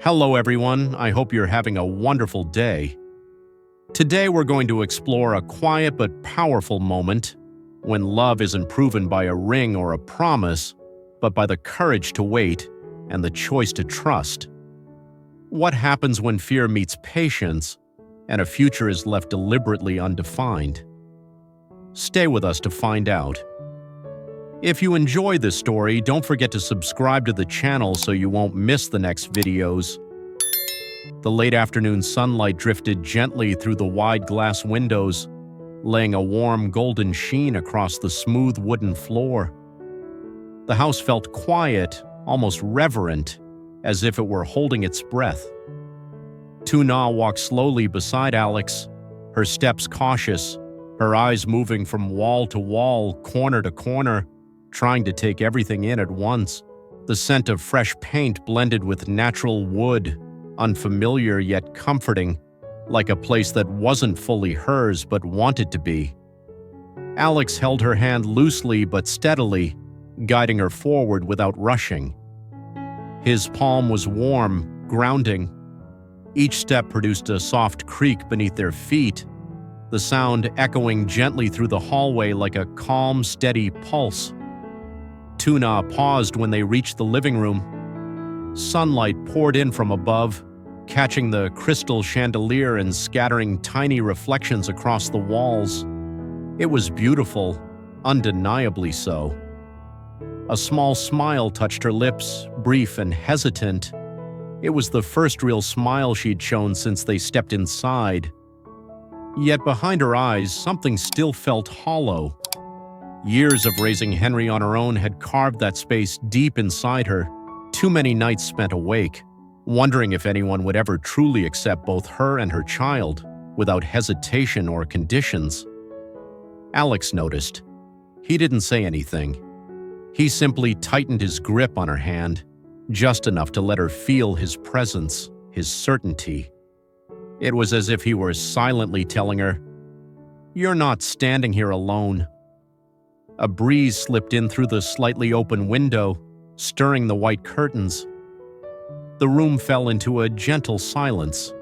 Hello everyone, I hope you're having a wonderful day. Today we're going to explore a quiet but powerful moment when love isn't proven by a ring or a promise, but by the courage to wait and the choice to trust. What happens when fear meets patience and a future is left deliberately undefined? Stay with us to find out. If you enjoy this story, don't forget to subscribe to the channel so you won't miss the next videos. The late afternoon sunlight drifted gently through the wide glass windows, laying a warm golden sheen across the smooth wooden floor. The house felt quiet, almost reverent, as if it were holding its breath. Tuna walked slowly beside Alex, her steps cautious, her eyes moving from wall to wall, corner to corner, trying to take everything in at once. The scent of fresh paint blended with natural wood, unfamiliar yet comforting, like a place that wasn't fully hers but wanted to be. Alex held her hand loosely but steadily, guiding her forward without rushing. His palm was warm, grounding. Each step produced a soft creak beneath their feet, the sound echoing gently through the hallway like a calm, steady pulse. Tuna paused when they reached the living room. Sunlight poured in from above, catching the crystal chandelier and scattering tiny reflections across the walls. It was beautiful, undeniably so. A small smile touched her lips, brief and hesitant. It was the first real smile she'd shown since they stepped inside. Yet behind her eyes, something still felt hollow. Years of raising Henry on her own had carved that space deep inside her. Too many nights spent awake, wondering if anyone would ever truly accept both her and her child, without hesitation or conditions. Alex noticed. He didn't say anything. He simply tightened his grip on her hand, just enough to let her feel his presence, his certainty. It was as if he were silently telling her, "You're not standing here alone." A breeze slipped in through the slightly open window, stirring the white curtains. The room fell into a gentle silence.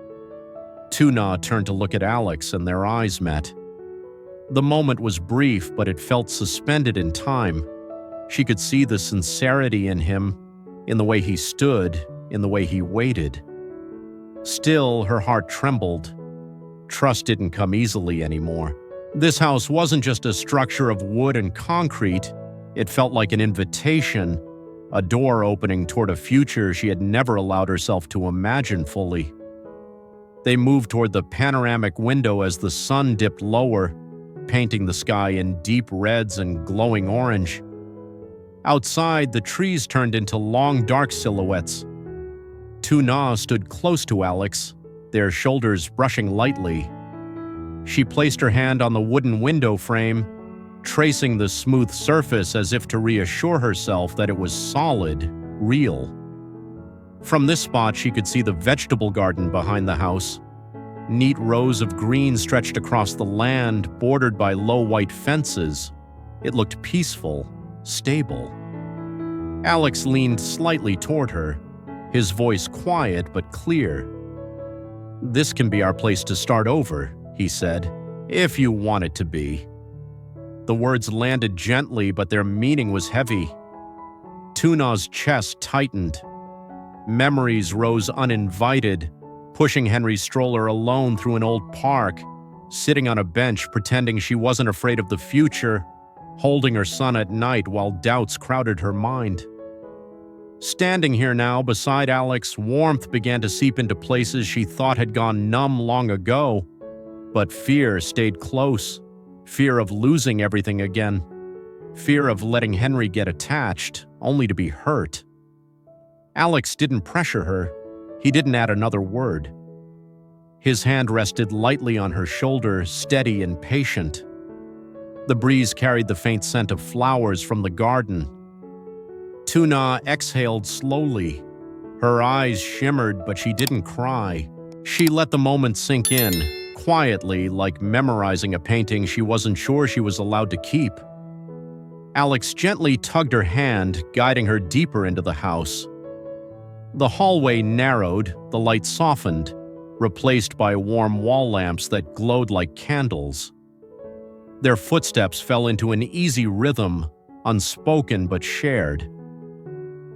Tuna turned to look at Alex, and their eyes met. The moment was brief, but it felt suspended in time. She could see the sincerity in him, in the way he stood, in the way he waited. Still, her heart trembled. Trust didn't come easily anymore. This house wasn't just a structure of wood and concrete. It felt like an invitation, a door opening toward a future she had never allowed herself to imagine fully. They moved toward the panoramic window as the sun dipped lower, painting the sky in deep reds and glowing orange. Outside, the trees turned into long, dark silhouettes. Tuna stood close to Alex, their shoulders brushing lightly. She placed her hand on the wooden window frame, tracing the smooth surface as if to reassure herself that it was solid, real. From this spot, she could see the vegetable garden behind the house. Neat rows of green stretched across the land, bordered by low white fences. It looked peaceful, stable. Alex leaned slightly toward her, his voice quiet but clear. "This can be our place to start over," he said, "if you want it to be." The words landed gently, but their meaning was heavy. Tuna's chest tightened. Memories rose uninvited, pushing Henry's stroller alone through an old park, sitting on a bench pretending she wasn't afraid of the future, holding her son at night while doubts crowded her mind. Standing here now beside Alex, warmth began to seep into places she thought had gone numb long ago. But fear stayed close. Fear of losing everything again. Fear of letting Henry get attached, only to be hurt. Alex didn't pressure her. He didn't add another word. His hand rested lightly on her shoulder, steady and patient. The breeze carried the faint scent of flowers from the garden. Tuna exhaled slowly. Her eyes shimmered, but she didn't cry. She let the moment sink in, quietly, like memorizing a painting she wasn't sure she was allowed to keep. Alex gently tugged her hand, guiding her deeper into the house. The hallway narrowed, the light softened, replaced by warm wall lamps that glowed like candles. Their footsteps fell into an easy rhythm, unspoken but shared.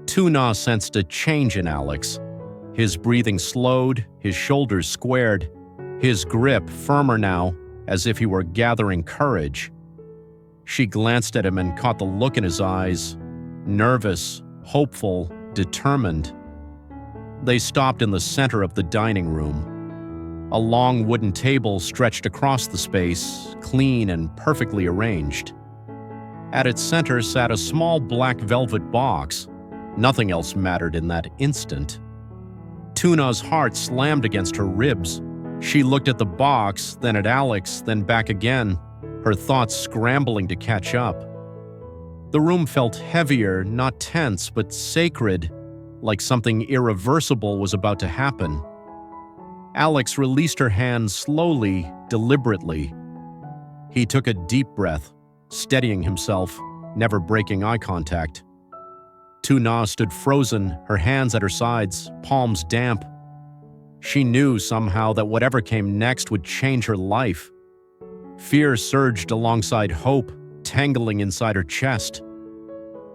Tuna sensed a change in Alex. His breathing slowed, his shoulders squared, his grip firmer now, as if he were gathering courage. She glanced at him and caught the look in his eyes, nervous, hopeful, determined. They stopped in the center of the dining room. A long wooden table stretched across the space, clean and perfectly arranged. At its center sat a small black velvet box. Nothing else mattered in that instant. Tuna's heart slammed against her ribs. She looked at the box, then at Alex, then back again, her thoughts scrambling to catch up. The room felt heavier, not tense, but sacred, like something irreversible was about to happen. Alex released her hand slowly, deliberately. He took a deep breath, steadying himself, never breaking eye contact. Tuna stood frozen, her hands at her sides, palms damp. She knew somehow that whatever came next would change her life. Fear surged alongside hope, tangling inside her chest.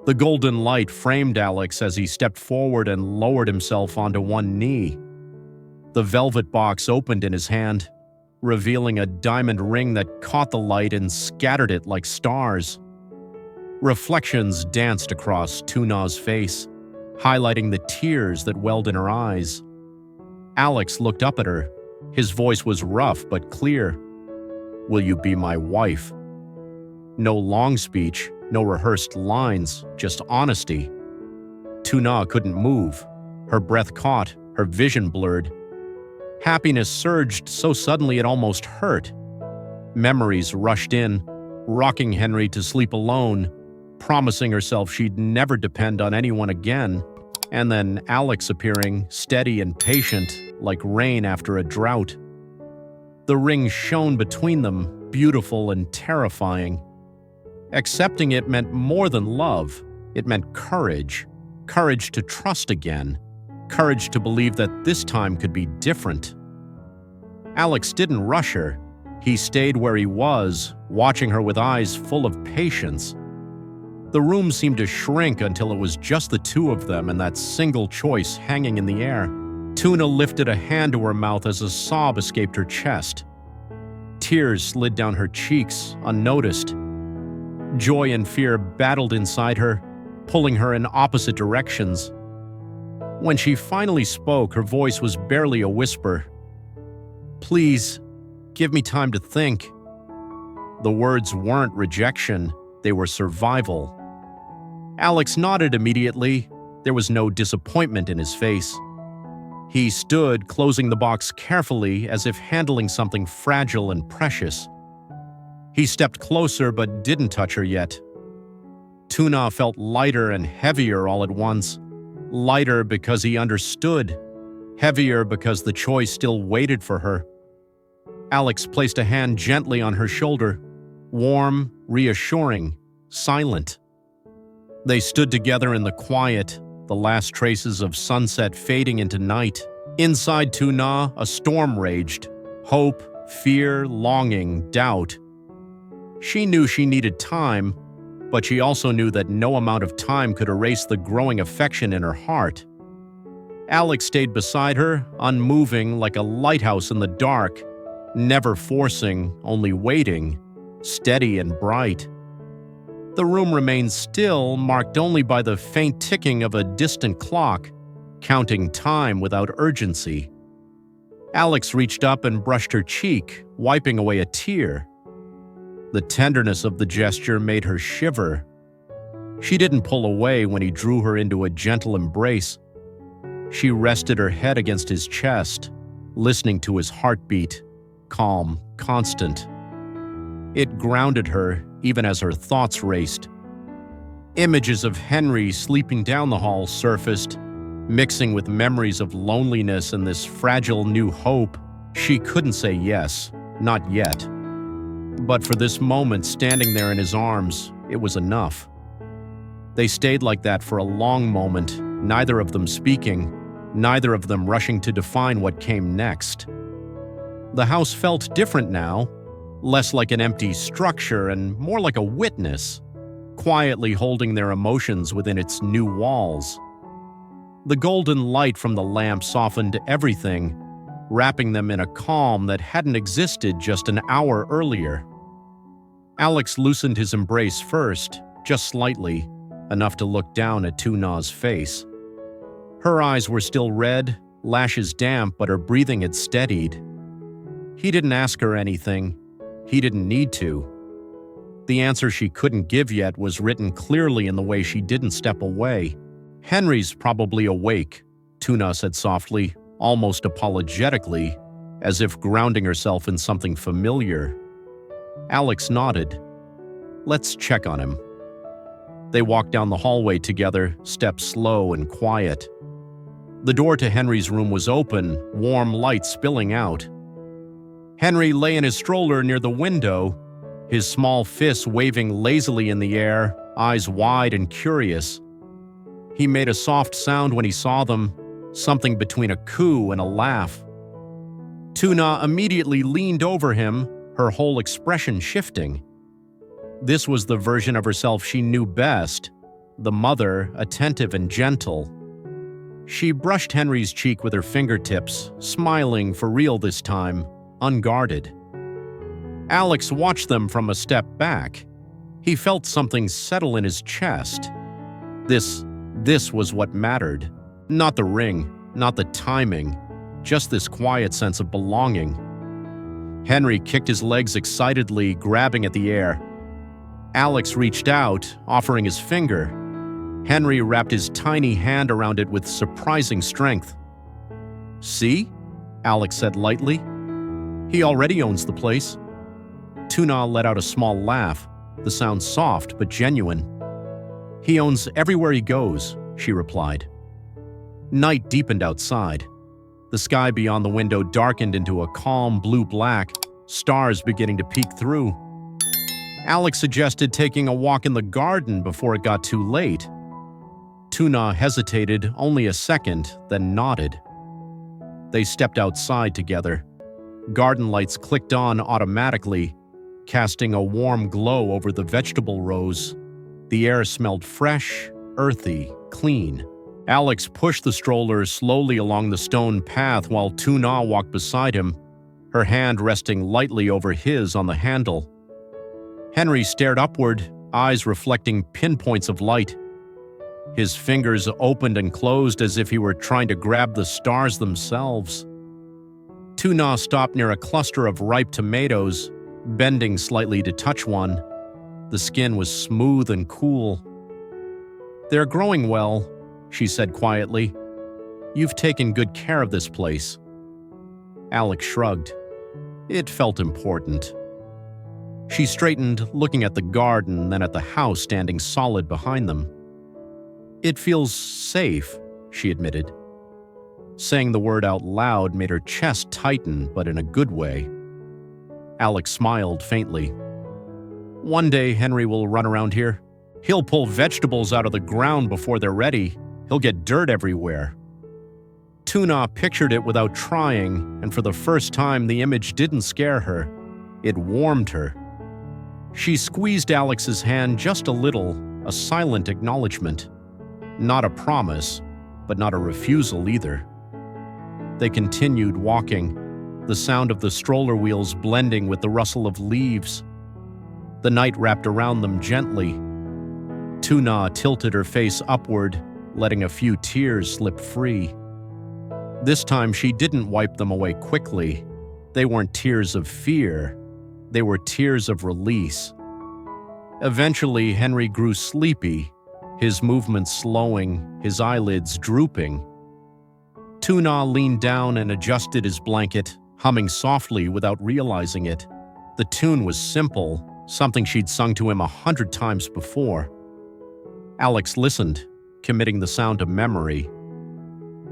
The golden light framed Alex as he stepped forward and lowered himself onto one knee. The velvet box opened in his hand, revealing a diamond ring that caught the light and scattered it like stars. Reflections danced across Tuna's face, highlighting the tears that welled in her eyes. Alex looked up at her. His voice was rough but clear. "Will you be my wife?" No long speech, no rehearsed lines, just honesty. Tuna couldn't move. Her breath caught, her vision blurred. Happiness surged so suddenly it almost hurt. Memories rushed in, rocking Henry to sleep alone, promising herself she'd never depend on anyone again, and then Alex appearing, steady and patient, like rain after a drought. The ring shone between them, beautiful and terrifying. Accepting it meant more than love. It meant courage. Courage to trust again. Courage to believe that this time could be different. Alex didn't rush her. He stayed where he was, watching her with eyes full of patience. The room seemed to shrink until it was just the two of them and that single choice hanging in the air. Tuna lifted a hand to her mouth as a sob escaped her chest. Tears slid down her cheeks, unnoticed. Joy and fear battled inside her, pulling her in opposite directions. When she finally spoke, her voice was barely a whisper. "Please, give me time to think." The words weren't rejection, they were survival. Alex nodded immediately. There was no disappointment in his face. He stood, closing the box carefully as if handling something fragile and precious. He stepped closer but didn't touch her yet. Tuna felt lighter and heavier all at once. Lighter because he understood. Heavier because the choice still waited for her. Alex placed a hand gently on her shoulder. Warm, reassuring, silent. They stood together in the quiet, the last traces of sunset fading into night. Inside Tuna, a storm raged. Hope, fear, longing, doubt. She knew she needed time, but she also knew that no amount of time could erase the growing affection in her heart. Alex stayed beside her, unmoving like a lighthouse in the dark, never forcing, only waiting, steady and bright. The room remained still, marked only by the faint ticking of a distant clock, counting time without urgency. Alex reached up and brushed her cheek, wiping away a tear. The tenderness of the gesture made her shiver. She didn't pull away when he drew her into a gentle embrace. She rested her head against his chest, listening to his heartbeat, calm, constant. It grounded her, even as her thoughts raced. Images of Henry sleeping down the hall surfaced, mixing with memories of loneliness and this fragile new hope. She couldn't say yes, not yet. But for this moment, standing there in his arms, it was enough. They stayed like that for a long moment, neither of them speaking, neither of them rushing to define what came next. The house felt different now, less like an empty structure and more like a witness, quietly holding their emotions within its new walls. The golden light from the lamp softened everything, wrapping them in a calm that hadn't existed just an hour earlier. Alex loosened his embrace first, just slightly, enough to look down at Tuna's face. Her eyes were still red, lashes damp, but her breathing had steadied. He didn't ask her anything. He didn't need to. The answer she couldn't give yet was written clearly in the way she didn't step away. "Henry's probably awake," Tuna said softly, almost apologetically, as if grounding herself in something familiar. Alex nodded. "Let's check on him." They walked down the hallway together, steps slow and quiet. The door to Henry's room was open, warm light spilling out. Henry lay in his stroller near the window, his small fists waving lazily in the air, eyes wide and curious. He made a soft sound when he saw them, something between a coo and a laugh. Tuna immediately leaned over him, her whole expression shifting. This was the version of herself she knew best, the mother, attentive and gentle. She brushed Henry's cheek with her fingertips, smiling for real this time, unguarded. Alex watched them from a step back. He felt something settle in his chest. This was what mattered. Not the ring, not the timing, just this quiet sense of belonging. Henry kicked his legs excitedly, grabbing at the air. Alex reached out, offering his finger. Henry wrapped his tiny hand around it with surprising strength. "See?" Alex said lightly. "He already owns the place." Tuna let out a small laugh, the sound soft but genuine. "He owns everywhere he goes," she replied. Night deepened outside. The sky beyond the window darkened into a calm blue-black, stars beginning to peek through. Alex suggested taking a walk in the garden before it got too late. Tuna hesitated only a second, then nodded. They stepped outside together. Garden lights clicked on automatically, casting a warm glow over the vegetable rows. The air smelled fresh, earthy, clean. Alex pushed the stroller slowly along the stone path while Tuna walked beside him, her hand resting lightly over his on the handle. Henry stared upward, eyes reflecting pinpoints of light. His fingers opened and closed as if he were trying to grab the stars themselves. Tuna stopped near a cluster of ripe tomatoes, bending slightly to touch one. The skin was smooth and cool. "They're growing well," she said quietly. "You've taken good care of this place." Alex shrugged. It felt important. She straightened, looking at the garden, then at the house standing solid behind them. "It feels safe," she admitted. Saying the word out loud made her chest tighten, but in a good way. Alex smiled faintly. "One day Henry will run around here. He'll pull vegetables out of the ground before they're ready. He'll get dirt everywhere." Tuna pictured it without trying, and for the first time the image didn't scare her. It warmed her. She squeezed Alex's hand just a little, a silent acknowledgement. Not a promise, but not a refusal either. They continued walking, the sound of the stroller wheels blending with the rustle of leaves. The night wrapped around them gently. Tuna tilted her face upward, letting a few tears slip free. This time she didn't wipe them away quickly. They weren't tears of fear. They were tears of release. Eventually, Henry grew sleepy, his movements slowing, his eyelids drooping. Tuna leaned down and adjusted his blanket, humming softly without realizing it. The tune was simple, something she'd sung to him 100 times before. Alex listened, committing the sound to memory.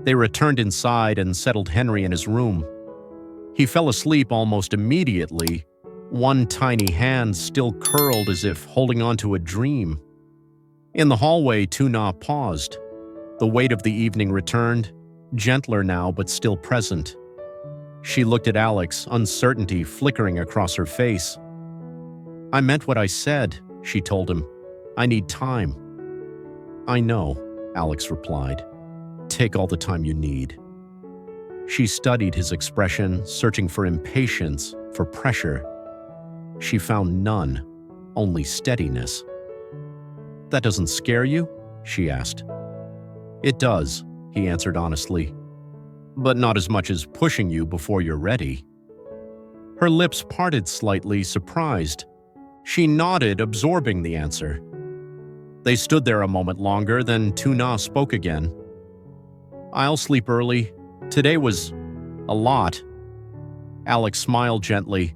They returned inside and settled Henry in his room. He fell asleep almost immediately, one tiny hand still curled as if holding on to a dream. In the hallway, Tuna paused. The weight of the evening returned, gentler now but still present. She looked at Alex, uncertainty flickering across her face. "I meant what I said," she told him. "I need time." "I know," Alex replied. "Take all the time you need." She studied his expression, searching for impatience, for pressure. She found none, only steadiness. "That doesn't scare you?" she asked. "It does," he answered honestly. "But not as much as pushing you before you're ready." Her lips parted slightly, surprised. She nodded, absorbing the answer. They stood there a moment longer, then Tuna spoke again. "I'll sleep early. Today was a lot." Alex smiled gently.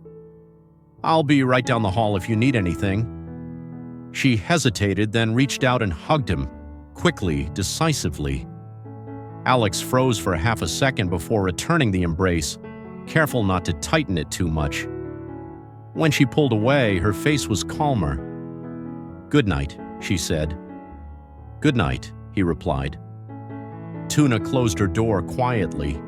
"I'll be right down the hall if you need anything." She hesitated, then reached out and hugged him, quickly, decisively. Alex froze for half a second before returning the embrace, careful not to tighten it too much. When she pulled away, her face was calmer. "Good night," she said. "Good night," he replied. Tuna closed her door quietly.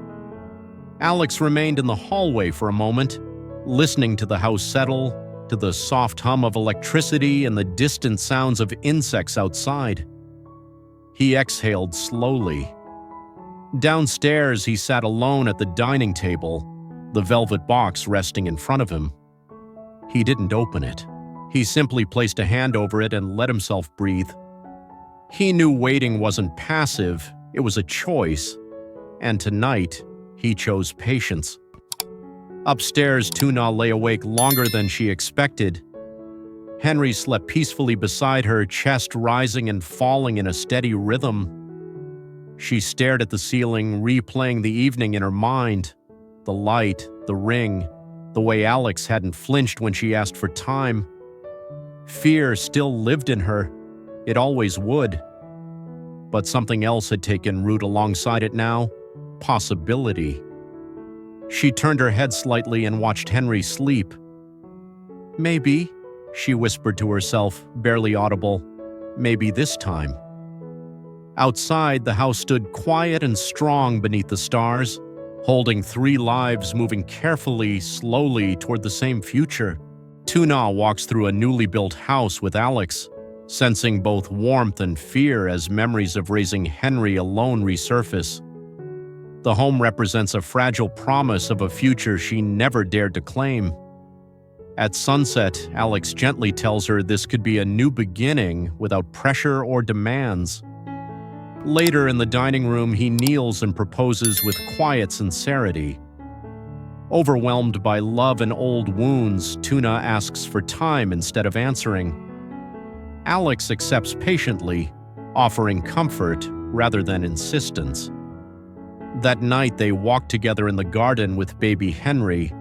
Alex remained in the hallway for a moment, listening to the house settle, to the soft hum of electricity and the distant sounds of insects outside. He exhaled slowly. Downstairs, he sat alone at the dining table, the velvet box resting in front of him. He didn't open it. He simply placed a hand over it and let himself breathe. He knew waiting wasn't passive, it was a choice. And tonight, he chose patience. Upstairs, Tuna lay awake longer than she expected. Henry slept peacefully beside her, chest rising and falling in a steady rhythm. She stared at the ceiling, replaying the evening in her mind. The light, the ring, the way Alex hadn't flinched when she asked for time. Fear still lived in her. It always would. But something else had taken root alongside it now. Possibility. She turned her head slightly and watched Henry sleep. "Maybe," she whispered to herself, barely audible. "Maybe this time." Outside, the house stood quiet and strong beneath the stars, holding 3 lives moving carefully, slowly toward the same future. Tuna walks through a newly built house with Alex, sensing both warmth and fear as memories of raising Henry alone resurface. The home represents a fragile promise of a future she never dared to claim. At sunset, Alex gently tells her this could be a new beginning without pressure or demands. Later in the dining room, he kneels and proposes with quiet sincerity. Overwhelmed by love and old wounds, Tuna asks for time instead of answering. Alex accepts patiently, offering comfort rather than insistence. That night, they walked together in the garden with baby Henry,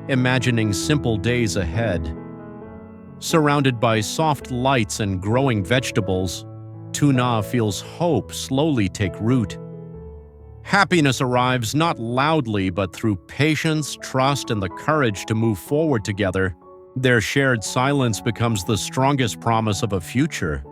imagining simple days ahead. Surrounded by soft lights and growing vegetables, Tuna feels hope slowly take root. Happiness arrives not loudly but through patience, trust, and the courage to move forward together. Their shared silence becomes the strongest promise of a future.